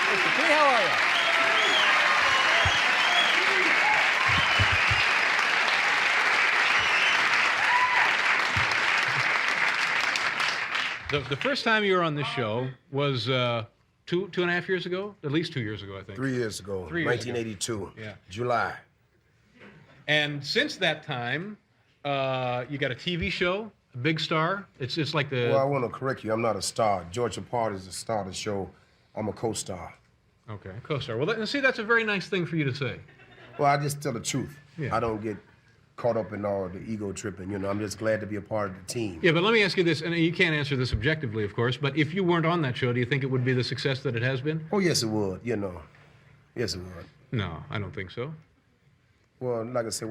Mr. T, how are you? The first time you were on this show was two and a half years ago? At least 2 years ago, I think. 3 years ago, 1982, Yeah. July. And since that time, you got a TV show, a big star. It's like the... Well, I want to correct you. I'm not a star. Georgia Part is the star of the show. I'm a co-star. Okay, co-star. Well, see, that's a very nice thing for you to say. Well, I just tell the truth. Yeah. I don't get caught up in all the ego tripping. You know, I'm just glad to be a part of the team. Yeah, but let me ask you this, and you can't answer this objectively, of course, but if you weren't on that show, do you think it would be the success that it has been? Oh, yes, it would, you know. Yes, it would. No, I don't think so. Well, like I said,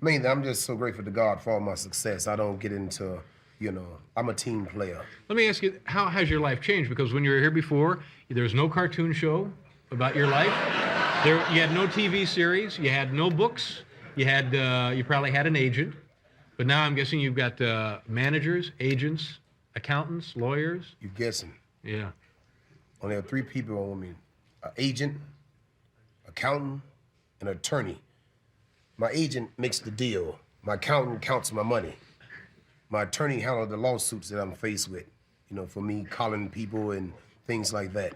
mainly I'm just so grateful to God for all my success. I don't get into, you know, I'm a team player. Let me ask you, how has your life changed? Because when you were here before, there was no cartoon show about your life. You had no TV series. You had no books. You probably had an agent. But now I'm guessing you've got managers, agents, accountants, lawyers. You're guessing. Yeah. Only have 3 people on me: an agent, accountant, and an attorney. My agent makes the deal. My accountant counts my money. My attorney handles the lawsuits that I'm faced with, you know, for me calling people and things like that.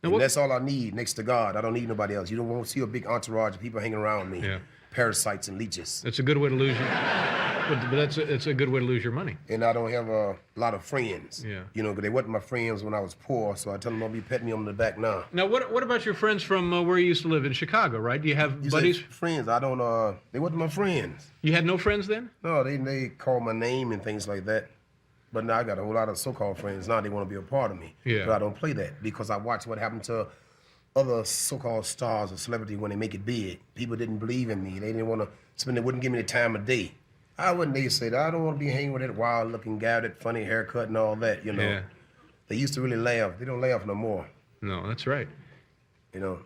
Now, And that's all I need next to God. I don't need nobody else. You don't want to see a big entourage of people hanging around me. Yeah. Parasites and leeches. That's a good way to lose it's a good way to lose your money. And I don't have a lot of friends. Yeah. You know, because they wasn't my friends when I was poor, so I tell them I'll be petting me on the back now. Now, what about your friends from where you used to live in Chicago, right? Do you have buddies? Friends, I don't, they wasn't my friends. You had no friends then? No, they call my name and things like that. But now I got a whole lot of so-called friends. Now they want to be a part of me. Yeah. But I don't play that because I watch what happened to other so-called stars or celebrity when they make it big. People didn't believe in me. They didn't want to spend, they wouldn't give me the time of day. I wouldn't they say that. I don't want to be hanging with that wild-looking guy, that funny haircut and all that, you know. Yeah. They used to really laugh. They don't laugh no more, No, that's right. you know.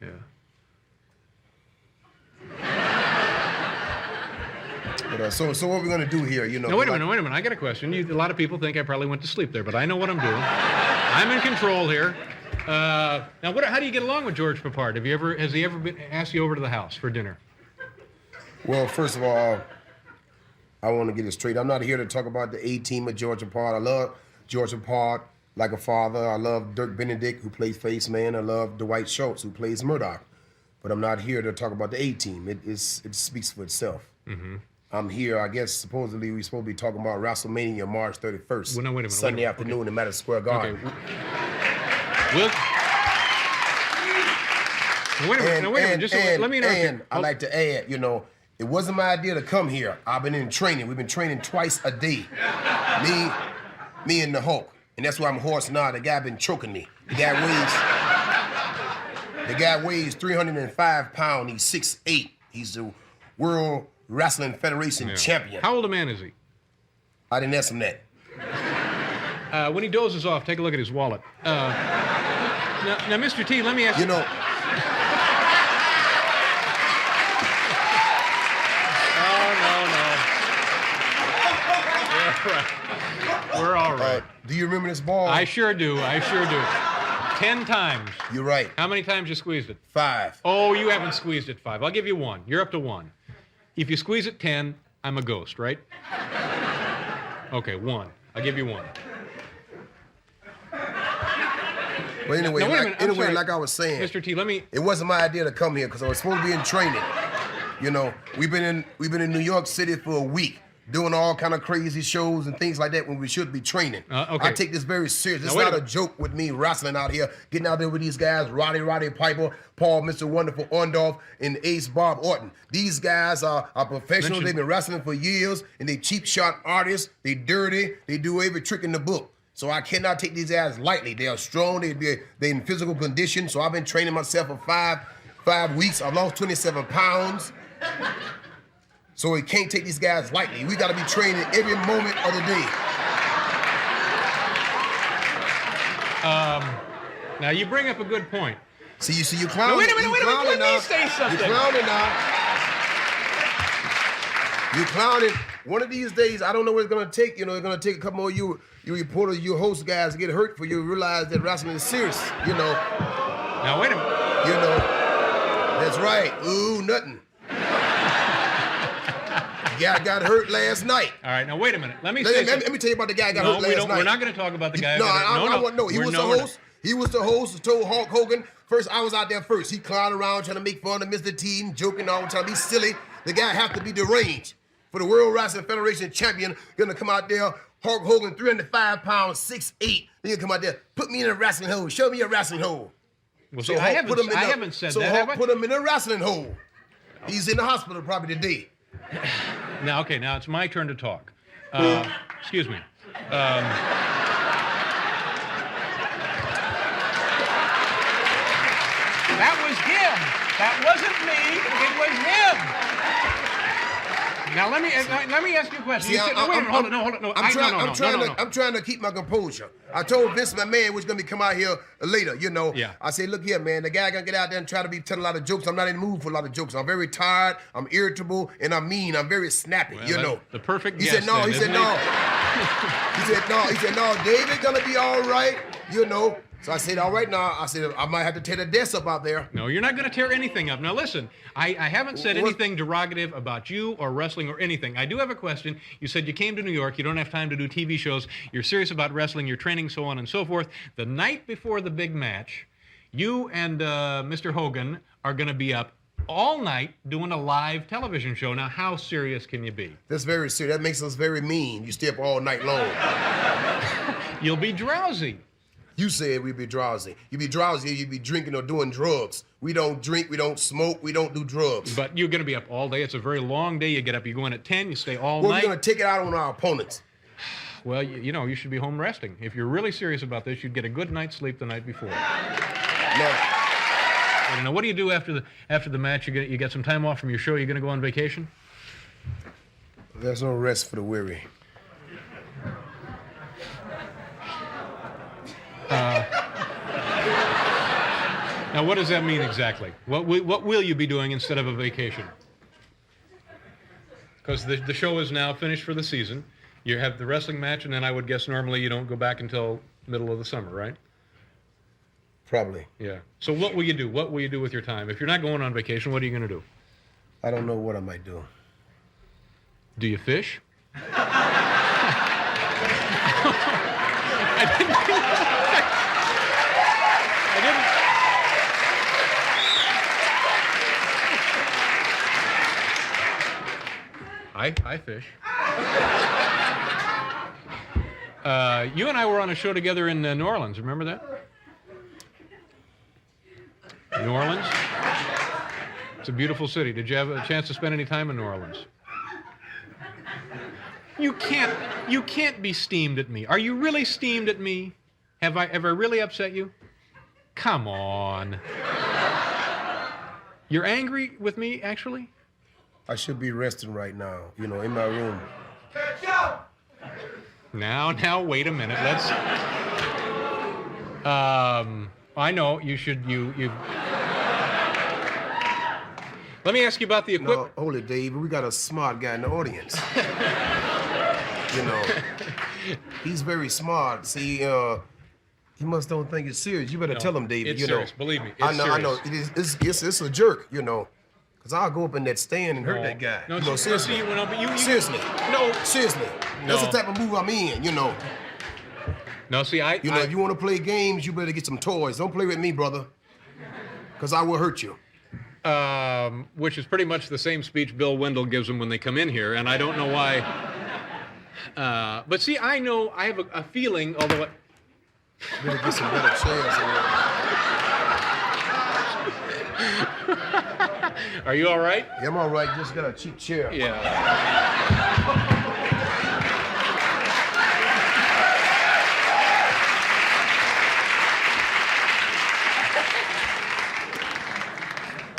Yeah. But, so what we're going to do here, you know. Now, wait a minute. I got a question. A lot of people think I probably went to sleep there, but I know what I'm doing. I'm in control here. Now, how do you get along with George Papard? Has he ever asked you over to the house for dinner? Well, first of all, I want to get it straight. I'm not here to talk about the A-team of George Papard. I love George Papard like a father. I love Dirk Benedict, who plays Face Man. I love Dwight Schultz, who plays Murdoch. But I'm not here to talk about the A-team. It speaks for itself. Mm-hmm. I'm here, I guess, supposedly we're supposed to be talking about WrestleMania March 31st. Well, no, wait a minute. Sunday afternoon in Madison Square Garden. Okay. Wait a minute. Just let me interrupt you. And I'd like to add, you know, it wasn't my idea to come here. I've been in training. We've been training twice a day. Me and the Hulk. And that's why I'm hoarse now. The guy been choking me. The guy weighs 305 pounds. He's 6'8". He's the World Wrestling Federation champion. How old a man is he? I didn't ask him that. When he dozes off, take a look at his wallet. Now, Mr. T, let me ask you. You know, We're all right. do you remember this ball? I sure do. 10 times. You're right. How many times you squeezed it? 5. Oh, you haven't squeezed it 5. I'll give you 1. You're up to 1. If you squeeze it 10, I'm a ghost, right? Okay, 1. I'll give you 1. Well, anyway, Now, wait a minute. like I was saying, Mr. T, let me... it wasn't my idea to come here because I was supposed to be in training. You know, we've been in New York City for a week, doing all kind of crazy shows and things like that when we should be training. Okay. I take this very serious. It's Now, not a joke with me wrestling out here, getting out there with these guys, Roddy Piper, Paul, Mr. Wonderful Orndorff, and Ace Bob Orton. These guys are professionals. They've been wrestling for years, and they cheap shot artists. They dirty. They do every trick in the book. So I cannot take these guys lightly. They are strong. They're in physical condition. So I've been training myself for five weeks. I've lost 27 pounds. So we can't take these guys lightly. We got to be training every moment of the day. Now, you bring up a good point. See, you clowning. Wait a minute. Let me say something. You clowning now. You clowning one of these days, I don't know what it's gonna take. You know, it's gonna take a couple more you reporters, you host guys to get hurt for you to realize that wrestling is serious. You know. Now wait a minute. You know. That's right. Ooh, nothing. Guy got hurt last night. All right, now wait a minute. Let me tell you about the guy who got hurt last night. We're not going to talk about the guy. No, I want to know. He was the host. He was the host who told Hulk Hogan. First, I was out there first. He clowned around trying to make fun of Mr. T and joking all the time. He's silly. The guy have to be deranged. For the World Wrestling Federation champion, gonna come out there, Hulk Hogan, 305 pounds, 6'8". Then you come out there, put me in a wrestling hole. Show me a wrestling hole. Well, so I haven't said that. So Hulk put him in a wrestling hole. He's in the hospital probably today. Now, okay, now it's my turn to talk. Excuse me. That was him. That wasn't me. It was him. Now let me ask you a question. See, Hold on. No. I'm trying to keep my composure. I told Vince McMahon was gonna come out here later. You know. Yeah. I said, look here, man. The guy gonna get out there and try to be telling a lot of jokes. I'm not in the mood for a lot of jokes. I'm very tired. I'm irritable, and I'm mean. I'm very snappy. Well, you know. The perfect. He said no. He said no. He said no. David gonna be all right. You know. So I said, all right now. I said, I might have to tear the desk up out there. No, you're not going to tear anything up. Now, listen, I haven't said anything derogative about you or wrestling or anything. I do have a question. You said you came to New York. You don't have time to do TV shows. You're serious about wrestling. You're training, so on and so forth. The night before the big match, you and Mr. Hogan are going to be up all night doing a live television show. Now, how serious can you be? That's very serious. That makes us very mean. You stay up all night long. You'll be drowsy. You said we'd be drowsy. You'd be drowsy, you'd be drinking or doing drugs. We don't drink, we don't smoke, we don't do drugs. But you're going to be up all day. It's a very long day. You get up, you go in at 10, you stay all night. We're going to take it out on our opponents. Well, you know, you should be home resting. If you're really serious about this, you'd get a good night's sleep the night before. Now, what do you do after the match? You get some time off from your show. You're going to go on vacation? There's no rest for the weary. Now, what does that mean exactly? What will you be doing instead of a vacation? Because the show is now finished for the season. You have the wrestling match, and then I would guess normally you don't go back until middle of the summer, right? Probably. Yeah. So what will you do? What will you do with your time? If you're not going on vacation, what are you going to do? I don't know what I might do. Do you fish? I fish. You and I were on a show together in New Orleans. Remember that? New Orleans? It's a beautiful city. Did you have a chance to spend any time in New Orleans? You can't be steamed at me. Are you really steamed at me? Have I ever really upset you? Come on. You're angry with me, actually? I should be resting right now, you know, in my room. Now, wait a minute. Let's. I know you should. You. Let me ask you about the equipment. No, hold it, Dave. We got a smart guy in the audience. You know, he's very smart. See, he must don't think it's serious. You better tell him, David. It's you serious. Know, Believe me, I it's know. serious. I know. It's a jerk. You know. Cause I'll go up in that stand and hurt that guy. No, seriously. Seriously. No, seriously. No. That's the type of move I'm in, you know. No, see, if you want to play games, you better get some toys. Don't play with me, brother. Cause I will hurt you. Which is pretty much the same speech Bill Wendell gives them when they come in here, and I don't know why. But see, I know, I have a feeling, although Better get some better chairs in there. Are you all right? Yeah, I'm all right. Just got a cheap chair. Yeah.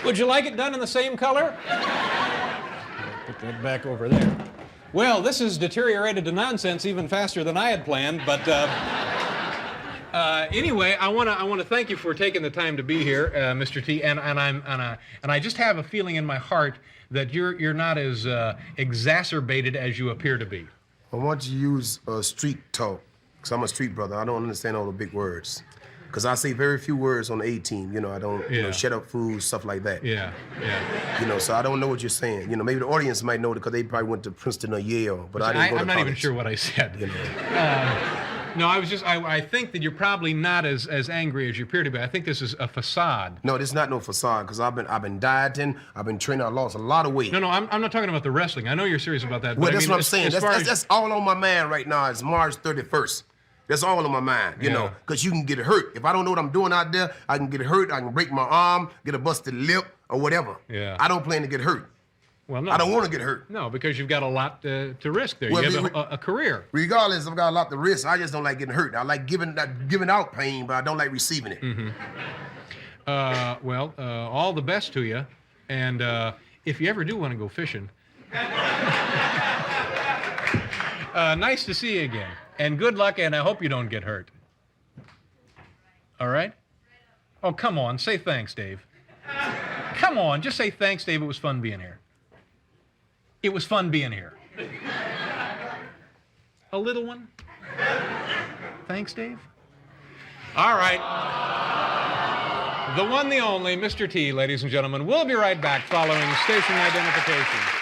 Would you like it done in the same color? Put that back over there. Well, this has deteriorated to nonsense even faster than I had planned, but Anyway, I want to thank you for taking the time to be here, Mr. T. And I just have a feeling in my heart that you're not as exacerbated as you appear to be. I want you to use street talk, because I'm a street brother. I don't understand all the big words. Because I say very few words on the A-team. You know, I don't, you know, shut up fools, stuff like that. Yeah. You know, so I don't know what you're saying. You know, maybe the audience might know it because they probably went to Princeton or Yale, but I didn't go to college. I'm not even sure what I said. You know. No, I think that you're probably not as angry as you appear to be. I think this is a facade. No, this is not no facade, because I've been dieting, I've been training, I lost a lot of weight. No, I'm not talking about the wrestling. I know you're serious about that. Well, but that's I mean, what I'm saying. As That's all on my mind right now. It's March 31st. That's all on my mind, you know, because you can get hurt. If I don't know what I'm doing out there, I can get hurt, I can break my arm, get a busted lip, or whatever. Yeah. I don't plan to get hurt. Well, no. I don't want to get hurt. No, because you've got a lot to risk there. Well, you have a career. Regardless, I've got a lot to risk. I just don't like getting hurt. I like giving out pain, but I don't like receiving it. Mm-hmm. Well, all the best to you. And if you ever do want to go fishing, nice to see you again. And good luck, and I hope you don't get hurt. All right? Oh, come on. Say thanks, Dave. Come on. Just say thanks, Dave. It was fun being here. It was fun being here. A little one? Thanks, Dave? All right. The one, the only, Mr. T, ladies and gentlemen. We'll be right back following station identification.